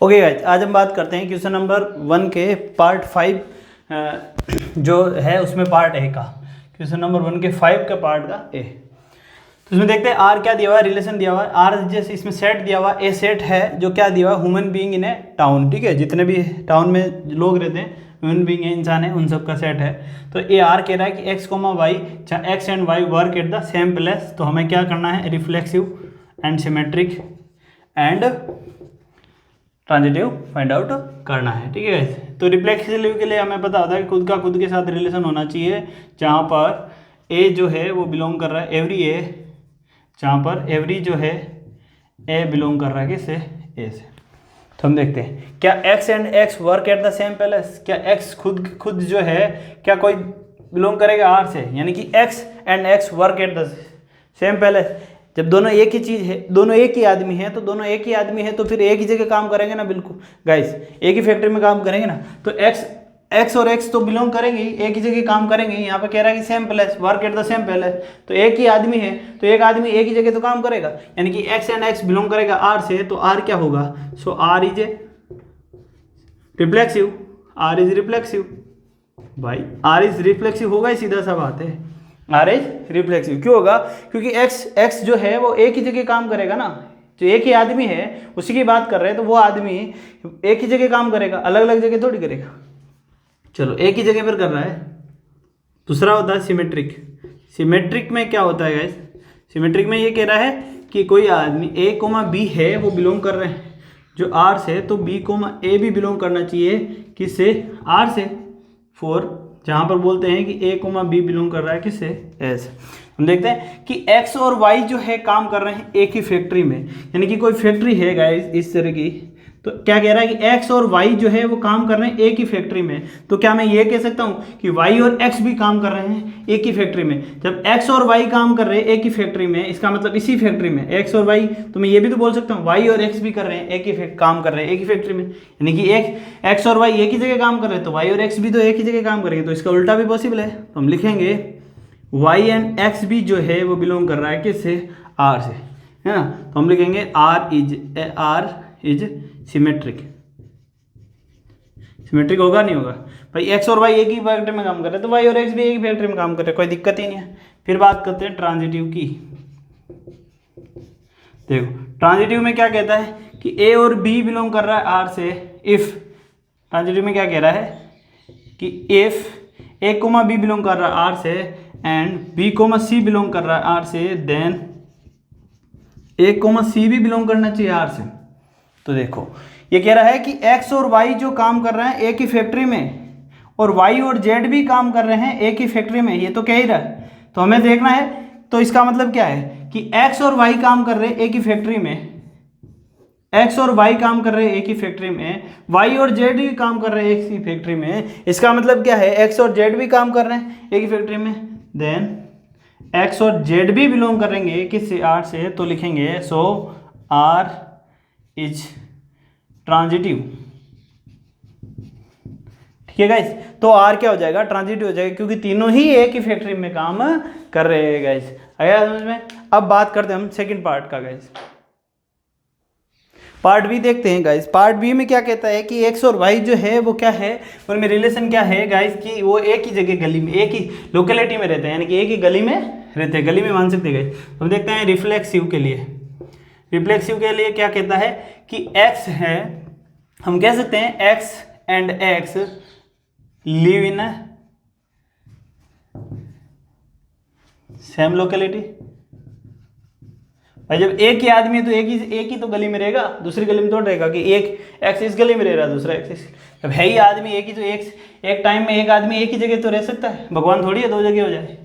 Okay guys, आज हम बात करते हैं क्वेश्चन नंबर 1 के पार्ट 5 जो है उसमें पार्ट ए का। क्वेश्चन नंबर 1 के 5 का पार्ट का ए। तो इसमें देखते हैं आर क्या दिया हुआ है, रिलेशन दिया हुआ है। आर जैसे इसमें सेट दिया हुआ है, ए सेट है जो क्या दिया हुआ है, human being in A town. ठीक है, जितने भी टाउन में लोग रहते हैं, ह्यूमन बीइंग है, इंसान है, उन सब का सेट है। तो ए आर कह रहा है कि x comma y, x and y work at the same place. तो हमें क्या करना है, reflexive and symmetric and transitive find out करना है। ठीक है, तो रिफ्लेक्सिव के लिए हमें पता होता है कि खुद का खुद के साथ रिलेशन होना चाहिए, जहाँ पर ए जो है वो बिलोंग कर रहा है एवरी ए, जहाँ पर एवरी जो है ए बिलोंग कर रहा है किससे, ए से। तो हम देखते हैं क्या x and x work at the same place, क्या एक्स खुद जो है क्या कोई बिलोंग करेगा आर से, यानी कि x and x work at the same place. जब दोनों एक ही चीज़ है, दोनों एक ही आदमी है, तो दोनों एक ही आदमी है तो फिर एक ही जगह काम करेंगे ना। बिल्कुल गाइस, एक ही फैक्ट्री में काम करेंगे ना। तो एक्स और एक्स तो बिलोंग करेंगे ही, एक ही जगह काम करेंगे। यहाँ पे कह रहा है कि same place, work at the same place, तो एक ही आदमी है तो एक आदमी एक ही जगह तो काम करेगा, यानी कि एक्स एंड एक्स बिलोंग करेगा आर से। तो आर क्या होगा, so R is a reflexive, R is reflexive. भाई आर इज रिफ्लेक्सिव होगा ही, सीधा सा बात है। आर इज रिफ्लेक्सिव क्यों होगा, क्योंकि एक्स जो है वो एक ही जगह काम करेगा ना। जो एक ही आदमी है उसी की बात कर रहे हैं, तो वो आदमी एक ही जगह काम करेगा, अलग अलग जगह थोड़ी करेगा। चलो एक ही जगह पर कर रहा है। दूसरा होता है सिमेट्रिक। सिमेट्रिक में क्या होता है गाइस, सिमेट्रिक में ये कह रहा है कि कोई आदमी ए कोमा बी है, वो बिलोंग कर रहे हैं जो आर से, तो बी कोमा ए भी बिलोंग करना चाहिए किससे, आर से। फॉर जहाँ पर बोलते हैं कि ए कोमा बी बिलोंग कर रहा है किससे, ए से। हम देखते हैं कि एक्स और वाई जो है काम कर रहे हैं एक ही फैक्ट्री में, यानी कि कोई फैक्ट्री है गाइस इस तरह की। तो क्या कह रहा है कि एक्स और वाई जो है वो काम कर रहे हैं एक ही फैक्ट्री में। तो क्या मैं ये कह सकता हूँ कि वाई और एक्स भी काम कर रहे हैं एक ही फैक्ट्री में। जब एक्स और वाई काम कर रहे हैं एक ही फैक्ट्री में, इसका मतलब इसी फैक्ट्री में एक्स और वाई, तो मैं ये भी तो बोल सकता हूँ वाई और एक्स भी कर रहे हैं एक ही काम कर रहे हैं एक ही फैक्ट्री में, यानी कि एक्स और वाई एक ही जगह काम कर रहे हैं, तो वाई और एक्स भी तो एक ही जगह काम करेंगे। तो इसका उल्टा भी पॉसिबल है। तो हम लिखेंगे वाई एंड एक्स भी जो है वो बिलोंग कर रहा है किससे, आर से, है ना। तो हम लिखेंगे आर इज सिमेट्रिक। सिमेट्रिक होगा नहीं होगा भाई, एक्स और वाई एक ही फैक्ट्री में काम कर रहे हैं, तो वाई और एक्स भी एक ही फैक्ट्री में काम कर रहे हैं, कोई दिक्कत ही नहीं है। फिर बात करते हैं ट्रांजिटिव की। देखो ट्रांजिटिव में क्या कहता है कि ए और बी बिलोंग कर रहा है आर से। इफ ट्रांजिटिव में क्या कह रहा है कि if a comma b belong कर रहा है आर से and b comma c belong कर रहा है आर से, देन ए कोमा सी भी बिलोंग करना चाहिए आर से। तो देखो ये कह रहा है कि x और y जो काम कर रहे हैं एक ही फैक्ट्री में, और y और z भी काम कर रहे हैं एक ही फैक्ट्री में, ये तो कह ही रहा है। तो हमें देखना है, तो इसका मतलब क्या है कि x और y काम कर रहे हैं एक ही फैक्ट्री में, x और y काम कर रहे हैं एक ही फैक्ट्री में, y और z भी काम कर रहे हैं एक ही फैक्ट्री में। इसका मतलब क्या है, x और z भी काम कर रहे हैं एक ही फैक्ट्री में, देन x और z भी बिलोंग करेंगे किससे, आर से। तो लिखेंगे सो आर इज ट्रांजिटिव। ठीक है गाइस, तो आर क्या हो जाएगा, ट्रांजिटिव हो जाएगा, क्योंकि तीनों ही एक ही फैक्ट्री में काम कर रहे हैं गाइस। आया समझ में। अब बात करते हैं हम सेकंड पार्ट का गाइस। पार्ट बी देखते हैं गाइस। पार्ट बी में क्या कहता है कि एक्स और वाई जो है वो क्या है, उनमें रिलेशन क्या है गाइस, कि वो एक ही जगह गली में, एक ही लोकेलिटी में रहते हैं, यानी कि एक ही गली में रहते हैं, गली में मान सकते हैं गाइस। हम देखते हैं रिफ्लेक्सिव के लिए। रिफ्लेक्सिव के लिए क्या कहता है कि x है, हम कह सकते हैं x and x live in same locality. भाई जब एक ही आदमी है तो एक ही तो गली में रहेगा, दूसरी गली में थोड़ा रहेगा कि एक x इस गली में रह रहा है, दूसरा x जब है ही आदमी एक ही, तो एक टाइम में एक आदमी एक ही जगह तो रह सकता है, भगवान थोड़ी है दो जगह हो जाए,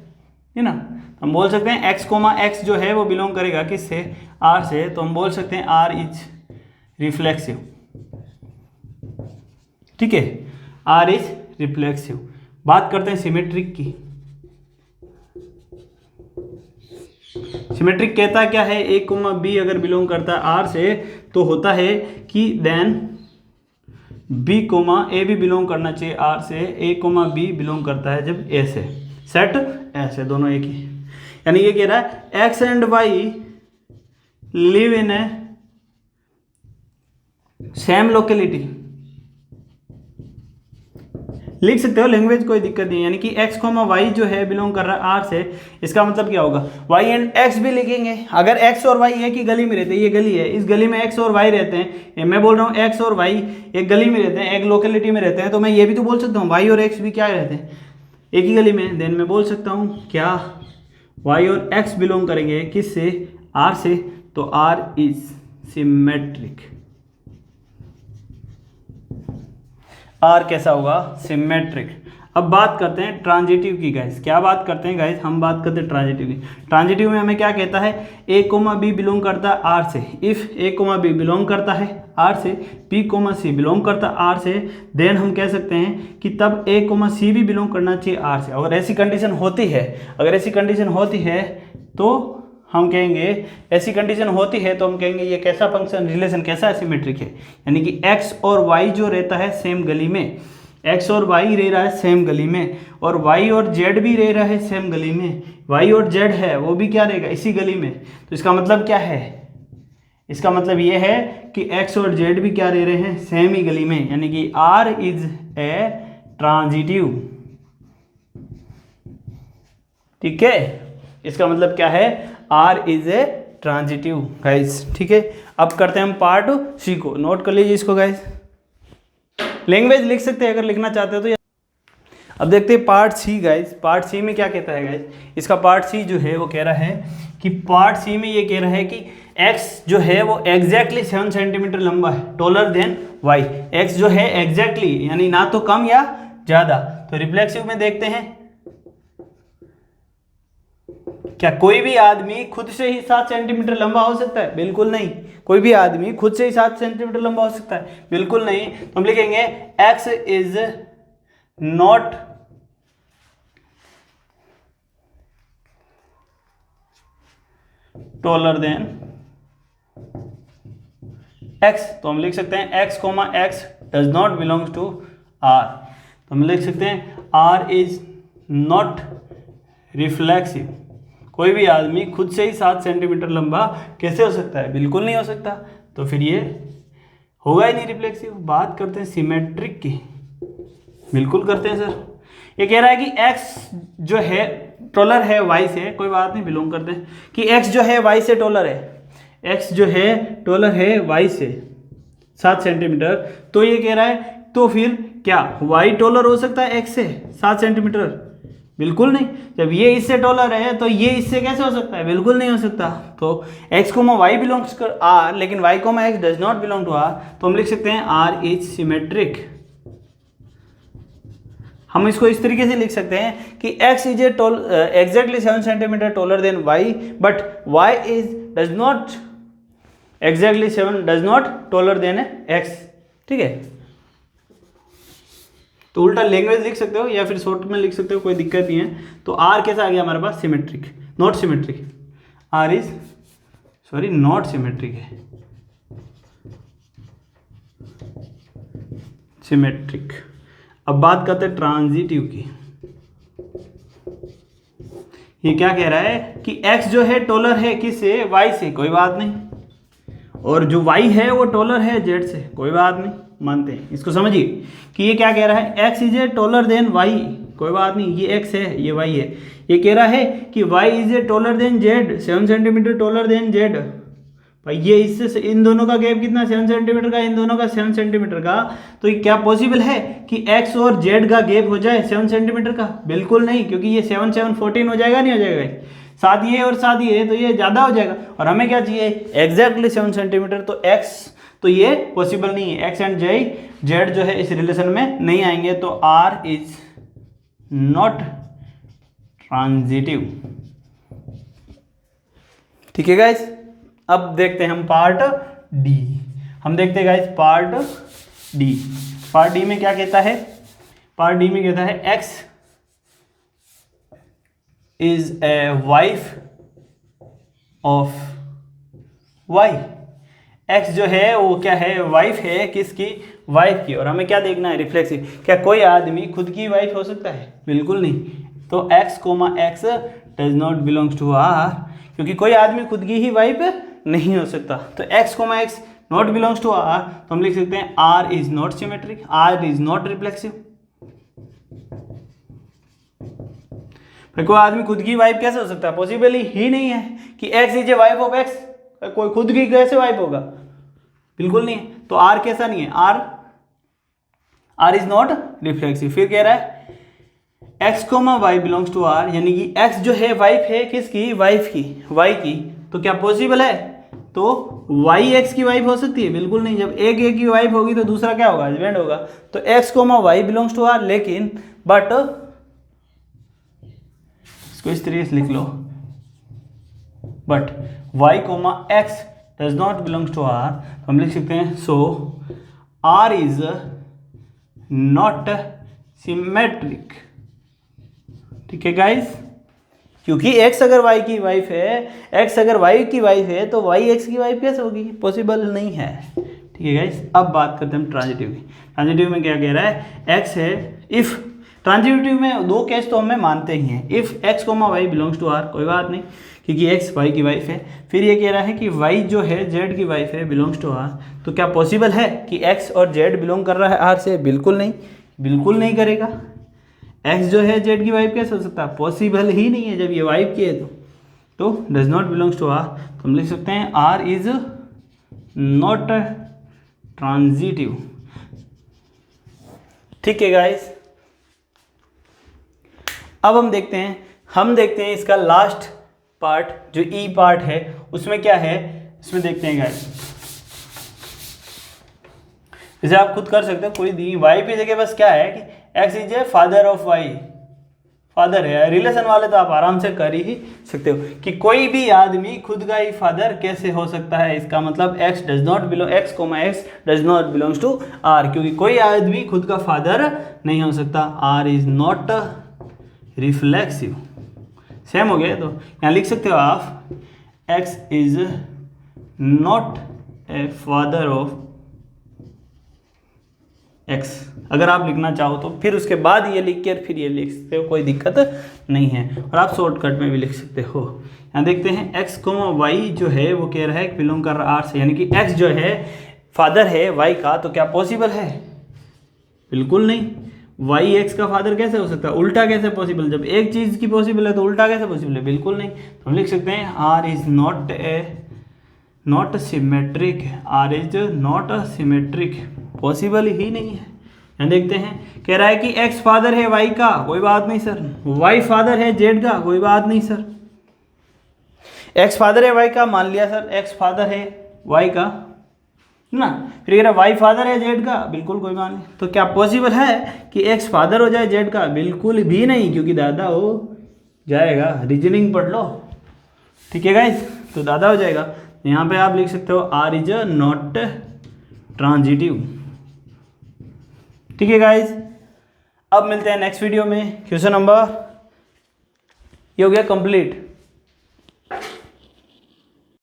है ना। हम बोल सकते हैं x कोमा x जो है वो बिलोंग करेगा किससे, r से। तो हम बोल सकते हैं r इज रिफ्लेक्सिव। ठीक है, r इज रिफ्लेक्सिव। बात करते हैं सिमेट्रिक की। सिमेट्रिक कहता क्या है, a कोमा b अगर बिलोंग करता है r से, तो होता है कि देन b कोमा a भी बिलोंग करना चाहिए r से। a कोमा b बिलोंग करता है जब a से, सेट ऐसे दोनों एक ही, यानी ये कह रहा है x and y live in A same locality लिख सकते हो, लैंग्वेज कोई दिक्कत नहीं है। यानी कि x, y जो है बिलोंग कर रहा है R से, इसका मतलब क्या होगा y एंड x भी लिखेंगे। अगर x और y एक ही गली में रहते हैं, ये गली है, इस गली में x और y रहते हैं, मैं बोल रहा हूँ x और y एक गली में रहते हैं, एक लोकेलिटी में रहते हैं, तो मैं ये भी तो बोल सकता हूँ y और x भी क्या रहते हैं, एक ही गली में। देन मैं बोल सकता हूँ क्या, y और x बिलोंग करेंगे किससे, R से, तो R इज सिमेट्रिक। आर कैसा होगा, सिमेट्रिक। अब बात करते हैं ट्रांजिटिव की गाइस। क्या बात करते हैं गाइस, हम बात करते हैं ट्रांजिटिव की। ट्रांजिटिव में हमें क्या कहता है, ए कोमा बी बिलोंग करता है आर से। If a comma b belong करता है आर से, बी कोमा सी बिलोंग करता है आर से, देन हम कह सकते हैं कि तब ए कोमा सी भी बिलोंग करना चाहिए आर से। अगर ऐसी कंडीशन होती है, अगर ऐसी कंडीशन होती है तो हम कहेंगे, ऐसी कंडीशन होती है तो हम कहेंगे ये कैसा फंक्शन, रिलेशन कैसा एसिमेट्रिक है। यानी कि x और y जो रहता है सेम गली में, x और y रह रहा है सेम गली में, और y और z भी रह रहा है सेम गली में, y और z है वो भी क्या रहेगा, इसी गली में। तो इसका मतलब क्या है, इसका मतलब ये है कि x और z भी क्या रह रहे हैं, सेम ही गली में। यानी कि R इज ए ट्रांजिटिव। ठीक है, इसका मतलब क्या है, R is a transitive guys. ठीक है, अब करते हैं हम पार्ट सी को। नोट कर लीजिए इसको गाइस, लैंग्वेज लिख सकते हैं अगर लिखना चाहते हो तो। अब देखते हैं part c guys. Part c में क्या कहता है गाइस, इसका पार्ट सी जो है वो कह रहा है कि पार्ट सी में ये कह रहा है कि x जो है वो एग्जैक्टली 7 सेंटीमीटर लंबा है, टॉलर देन y। x जो है एग्जैक्टली यानी ना तो कम या ज़्यादा। तो रिफ्लेक्सिव में देखते हैं, क्या कोई भी आदमी खुद से ही 7 सेंटीमीटर लंबा हो सकता है? बिल्कुल नहीं। कोई भी आदमी खुद से ही 7 सेंटीमीटर लंबा हो सकता है? बिल्कुल नहीं। तो हम लिखेंगे x is not taller than x। तो हम लिख सकते हैं x, x does not belongs to r। तो हम लिख सकते हैं r इज नॉट रिफ्लेक्सिव। कोई भी आदमी खुद से ही 7 सेंटीमीटर लंबा कैसे हो सकता है? बिल्कुल नहीं हो सकता। तो फिर ये होगा ही नहीं रिफ्लेक्सिव। बात करते हैं सिमेट्रिक की। बिल्कुल करते हैं सर। ये कह रहा है कि x जो है टॉलर है y से, कोई बात नहीं, बिलोंग करते हैं कि x जो है y से टॉलर है, x जो है टॉलर है y से 7 सेंटीमीटर। तो ये कह रहा है तो फिर क्या y टॉलर हो सकता है x से 7 सेंटीमीटर? बिल्कुल नहीं। जब ये इससे टॉलर है तो ये इससे कैसे हो सकता है? बिल्कुल नहीं हो सकता। तो x को y बिलोंग्स कर r, लेकिन y को x does not belong to r। तो हम लिख सकते हैं r इज सिमेट्रिक। हम इसको इस तरीके से लिख सकते हैं कि x is exactly 7 centimetre taller than y, but y is does not exactly 7 does not taller than x। ठीक है, तो उल्टा लैंग्वेज लिख सकते हो या फिर शॉर्ट में लिख सकते हो, कोई दिक्कत नहीं है। तो R कैसा आ गया हमारे पास? Symmetric, not symmetric. R is sorry not symmetric है, सिमेट्रिक। अब बात करते हैं ट्रांजिटिव की। ये क्या कह रहा है कि x जो है टॉलर है किससे? y से, कोई बात नहीं, और जो y है वो टॉलर है z से, कोई बात नहीं, मानते हैं। इसको समझिए कि ये क्या कह रहा है, x is a taller than y, कोई बात नहीं, ये x है ये y है। ये कह रहा है कि y is a taller than z, 7 centimetre taller than z। भाई ये इससे इन दोनों का गैप कितना? 7 सेंटीमीटर का, इन दोनों का 7 सेंटीमीटर का। तो ये क्या पॉसिबल है कि x और z का गैप हो जाए 7 सेंटीमीटर का? बिल्कुल नहीं, क्योंकि ये 7 7 14 हो जाएगा, नहीं हो जाएगा? साथ ये और साथ ये, तो ये ज़्यादा हो जाएगा। और हमें क्या चाहिए? Exactly 7 centimetre. तो x, तो ये पॉसिबल नहीं है। x एंड z जो है इस रिलेशन में नहीं आएंगे। तो r इज नॉट ट्रांजिटिव। ठीक है गाइस, अब देखते हैं हम पार्ट डी। हम देखते हैं guys part D. Part D में क्या कहता है? पार्ट डी में कहता है x is a wife of y। x जो है वो क्या है? वाइफ है, किसकी? वाइफ की। और हमें क्या देखना है? रिफ्लेक्सिव। क्या कोई आदमी खुद की वाइफ हो सकता है? बिल्कुल नहीं। तो x, x does not belongs to r, क्योंकि कोई आदमी खुद की ही वाइफ नहीं हो सकता। तो x, x not belongs to R, तो हम लिख सकते हैं R is not symmetric, R is not reflexive. कोई आदमी खुद की वाइफ कैसे हो सकता है? पॉसिबल ही नहीं है कि x is a wife of x. कोई खुद की कैसे वाइफ होगा? बिल्कुल नहीं है। तो आर कैसा नहीं है? R is not reflexive. फिर कह रहा है x comma y belongs to R, यानी कि एक्स जो है वाइफ है किसकी? वाइफ की, वाई की। तो क्या पॉसिबल है? तो वाई एक्स की वाइफ हो सकती है? बिल्कुल नहीं। जब एक की वाइफ होगी तो दूसरा क्या होगा? हस्बैंड होगा। तो x comma y belongs to R, लेकिन बट इसको इस तरीके से लिख लो, but y comma x does not belongs to R, तो हम लिख सकते हैं so R is not symmetric. ठीक है गाइस, क्योंकि x अगर y की वाइफ है, x अगर y की वाइफ है, तो y x की वाइफ कैसे होगी? पॉसिबल नहीं है। ठीक है गाइस, अब बात करते हैं हम ट्रांजिटिव की। ट्रांजिटिव में क्या कह रहा है? x है, इफ ट्रांजिटिव में दो केस तो हमें मानते ही हैं। If x comma y belongs to R, कोई बात नहीं क्योंकि x y की वाइफ है। फिर ये कह रहा है कि y जो है z की वाइफ है, बिलोंग्स टू आर, तो क्या पॉसिबल है कि x और z बिलोंग कर रहा है r से? बिल्कुल नहीं, बिल्कुल नहीं करेगा। x जो है z की वाइफ कैसे हो सकता है? पॉसिबल ही नहीं है जब ये वाइफ की है तो does not belongs to R, तो हम लिख सकते हैं आर इज नॉट ट्रांजिटिव। ठीक है गाइस, अब हम देखते हैं इसका लास्ट पार्ट जो ई पार्ट है, उसमें क्या है? इसमें देखते हैं गाइस, जैसे आप खुद कर सकते हो, कोई दी वाई की जगह बस क्या है कि x is a father of y, father है। रिलेशन वाले तो आप आराम से कर ही सकते हो कि कोई भी आदमी खुद का ही फादर कैसे हो सकता है। इसका मतलब x does not belong, x comma x does not belongs to R, क्योंकि कोई आदमी खुद का फादर नहीं हो सकता। R is not reflexive. Same हो गया, तो यहाँ लिख सकते हो आप x is not a father of x, अगर आप लिखना चाहो तो। फिर उसके बाद ये लिख के फिर ये लिख सकते हो, कोई दिक्कत नहीं है। और आप शॉर्टकट में भी लिख सकते हो। यहाँ देखते हैं x कोमा वाई जो है वो कह रहा है बिलोंग कर रहा है r से, यानी कि x जो है फादर है y का, तो क्या पॉसिबल है? बिल्कुल नहीं। वाई एक्स का फादर कैसे हो सकता है? उल्टा कैसे पॉसिबल? जब एक चीज़ की पॉसिबल है तो उल्टा कैसे पॉसिबल है? बिल्कुल नहीं। तो हम लिख सकते हैं R is not symmetric, R is not symmetric, possible ही नहीं है। यहाँ देखते हैं, कह रहा है कि एक्स फादर है वाई का, कोई बात नहीं सर। वाई फादर है जेड का, कोई बात नहीं सर। एक्स फादर है वाई का, मान लिया सर, एक्स फादर है वाई का ना। फिर कह रहा वाई फादर है जेड का, बिल्कुल कोई बात नहीं। तो क्या पॉसिबल है कि एक्स फादर हो जाए जेड का? बिल्कुल भी नहीं, क्योंकि दादा हो जाएगा। रीजनिंग पढ़ लो, ठीक है गाइस, तो दादा हो जाएगा। यहाँ पे आप लिख सकते हो आर इज नॉट ट्रांजिटिव। ठीक है गाइस, अब मिलते हैं नेक्स्ट वीडियो में। क्वेश्चन नंबर ये हो गया कंप्लीट।